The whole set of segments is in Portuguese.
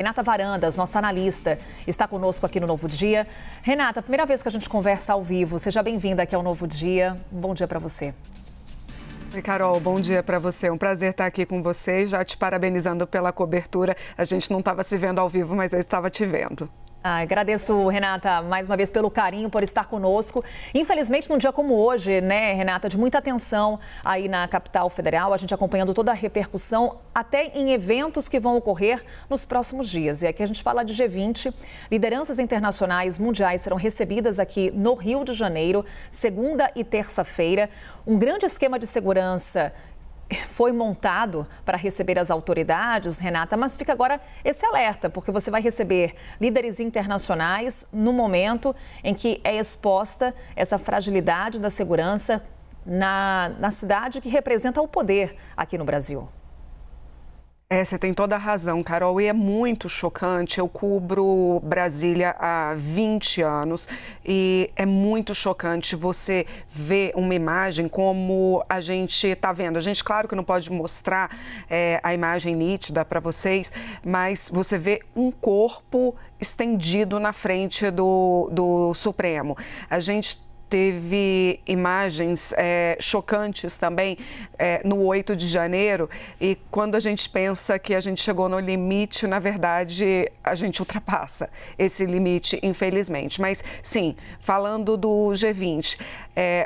Renata Varandas, nossa analista, está conosco aqui no Novo Dia. Renata, primeira vez que a gente conversa ao vivo, seja bem-vinda aqui ao Novo Dia. Um bom dia para você. Oi, Carol, bom dia para você. É um prazer estar aqui com você, já te parabenizando pela cobertura. A gente não estava se vendo ao vivo, mas eu estava te vendo. Agradeço, Renata, mais uma vez pelo carinho, por estar conosco. Infelizmente, num dia como hoje, né, Renata, de muita atenção aí na capital federal, a gente acompanhando toda a repercussão, até em eventos que vão ocorrer nos próximos dias. E aqui a gente fala de G20, lideranças internacionais mundiais serão recebidas aqui no Rio de Janeiro, segunda e terça-feira. Um grande esquema de segurança foi montado para receber as autoridades, Renata, mas fica agora esse alerta, porque você vai receber líderes internacionais no momento em que é exposta essa fragilidade da segurança na cidade que representa o poder aqui no Brasil. Você tem toda a razão, Carol, e é muito chocante. Eu cubro Brasília há 20 anos e é muito chocante você ver uma imagem como a gente está vendo. A gente, claro que não pode mostrar a imagem nítida para vocês, mas você vê um corpo estendido na frente do Supremo. A gente teve imagens chocantes também no 8 de janeiro e quando a gente pensa que a gente chegou no limite, na verdade, a gente ultrapassa esse limite, infelizmente. Mas, sim, falando do G20,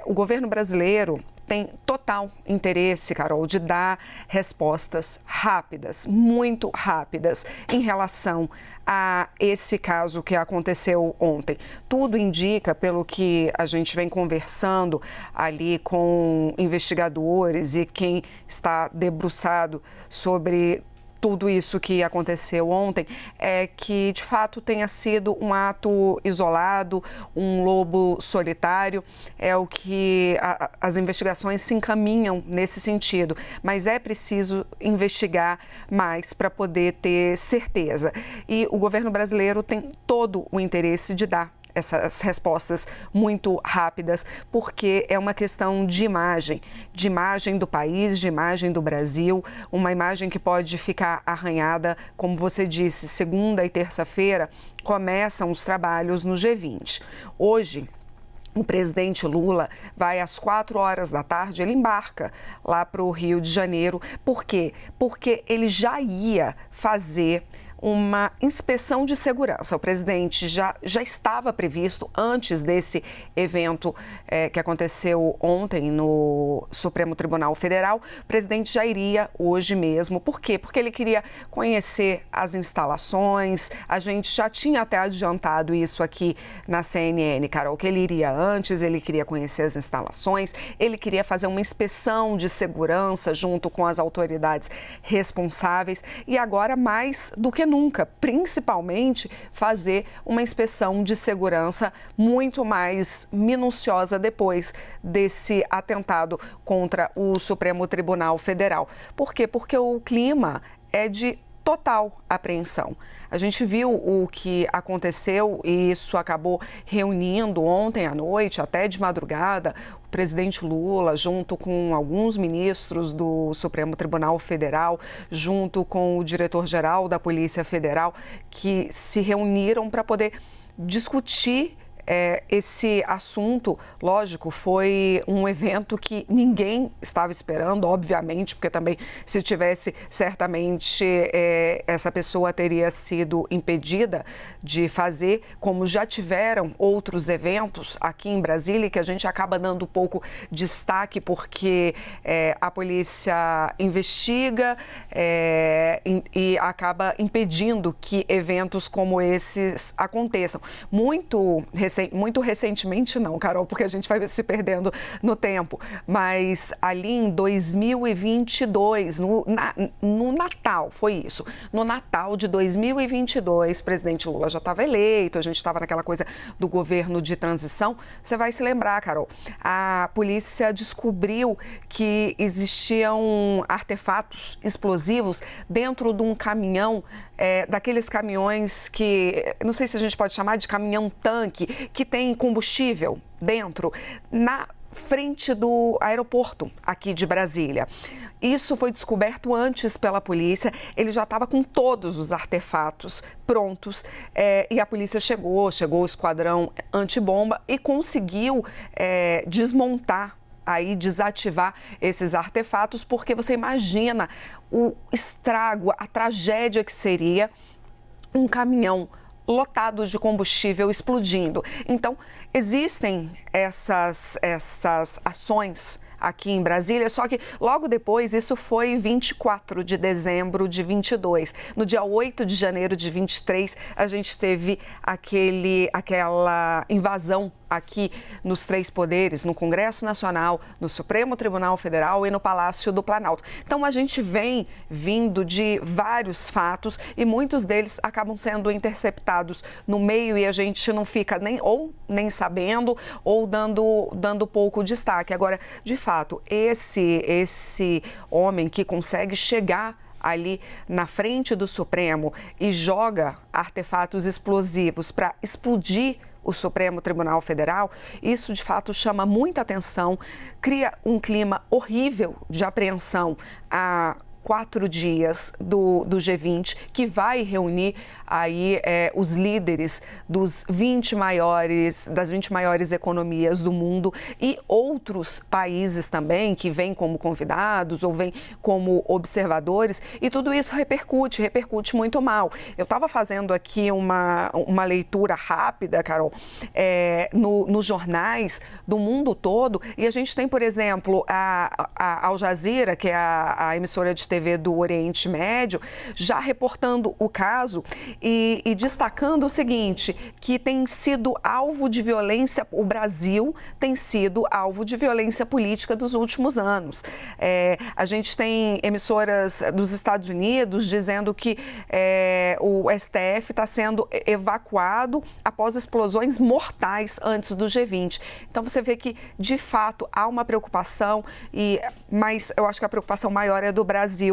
o governo brasileiro tem total interesse, Carol, de dar respostas rápidas, muito rápidas, em relação a esse caso que aconteceu ontem. Tudo indica, pelo que a gente vem conversando ali com investigadores e quem está debruçado sobre tudo isso que aconteceu ontem, é que de fato tenha sido um ato isolado, um lobo solitário, é o que as investigações se encaminham nesse sentido, mas é preciso investigar mais para poder ter certeza. E o governo brasileiro tem todo o interesse de dar essas respostas muito rápidas, porque é uma questão de imagem do país, de imagem do Brasil, uma imagem que pode ficar arranhada, como você disse, segunda e terça-feira começam os trabalhos no G20. Hoje, o presidente Lula vai às 4 horas da tarde, ele embarca lá para o Rio de Janeiro. Por quê? Porque ele já ia fazer uma inspeção de segurança. O presidente já estava previsto antes desse evento que aconteceu ontem no Supremo Tribunal Federal. O presidente já iria hoje mesmo. Por quê? Porque ele queria conhecer as instalações. A gente já tinha até adiantado isso aqui na CNN, Carol, que ele iria antes, ele queria conhecer as instalações, ele queria fazer uma inspeção de segurança junto com as autoridades responsáveis e agora mais do que nunca, principalmente fazer uma inspeção de segurança muito mais minuciosa depois desse atentado contra o Supremo Tribunal Federal. Por quê? Porque o clima é de total apreensão. A gente viu o que aconteceu e isso acabou reunindo ontem à noite, até de madrugada, o presidente Lula, junto com alguns ministros do Supremo Tribunal Federal, junto com o diretor-geral da Polícia Federal, que se reuniram para poder discutir esse assunto. Lógico, foi um evento que ninguém estava esperando, obviamente, porque também se tivesse, certamente essa pessoa teria sido impedida de fazer, como já tiveram outros eventos aqui em Brasília, que a gente acaba dando pouco destaque porque a polícia investiga e acaba impedindo que eventos como esses aconteçam. Muito recentemente não, Carol, porque a gente vai se perdendo no tempo, mas ali em 2022, no Natal, foi isso, no Natal de 2022, o presidente Lula já estava eleito, a gente estava naquela coisa do governo de transição. Você vai se lembrar, Carol, a polícia descobriu que existiam artefatos explosivos dentro de um caminhão, daqueles caminhões que, não sei se a gente pode chamar de caminhão-tanque, que tem combustível dentro. Na frente do aeroporto aqui de Brasília. Isso foi descoberto antes pela polícia, ele já estava com todos os artefatos prontos e a polícia chegou o esquadrão antibomba e conseguiu desmontar, aí desativar esses artefatos, porque você imagina o estrago, a tragédia que seria um caminhão lotado de combustível explodindo. Então, existem essas ações aqui em Brasília, só que logo depois, isso foi 24 de dezembro de 22. No dia 8 de janeiro de 23, a gente teve aquela invasão aqui nos três poderes, no Congresso Nacional, no Supremo Tribunal Federal e no Palácio do Planalto. Então, a gente vem vindo de vários fatos e muitos deles acabam sendo interceptados no meio e a gente não fica nem sabendo ou dando pouco destaque. Agora, de fato, esse homem que consegue chegar ali na frente do Supremo e joga artefatos explosivos para explodir o Supremo Tribunal Federal, isso de fato chama muita atenção, cria um clima horrível de apreensão há 4 dias do G20, que vai reunir aí os líderes das 20 maiores economias do mundo e outros países também que vêm como convidados ou vêm como observadores, e tudo isso repercute muito mal. Eu estava fazendo aqui uma leitura rápida, Carol, nos jornais do mundo todo, e a gente tem, por exemplo, a Al Jazeera, que é a emissora de TV do Oriente Médio, já reportando o caso e destacando o seguinte, que tem sido alvo de violência, o Brasil tem sido alvo de violência política dos últimos anos. A gente tem emissoras dos Estados Unidos dizendo que o STF está sendo evacuado após explosões mortais antes do G20. Então você vê que, de fato, há uma preocupação, mas eu acho que a preocupação maior é do Brasil,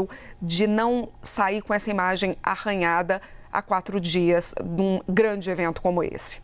de não sair com essa imagem arranhada há 4 dias de um grande evento como esse.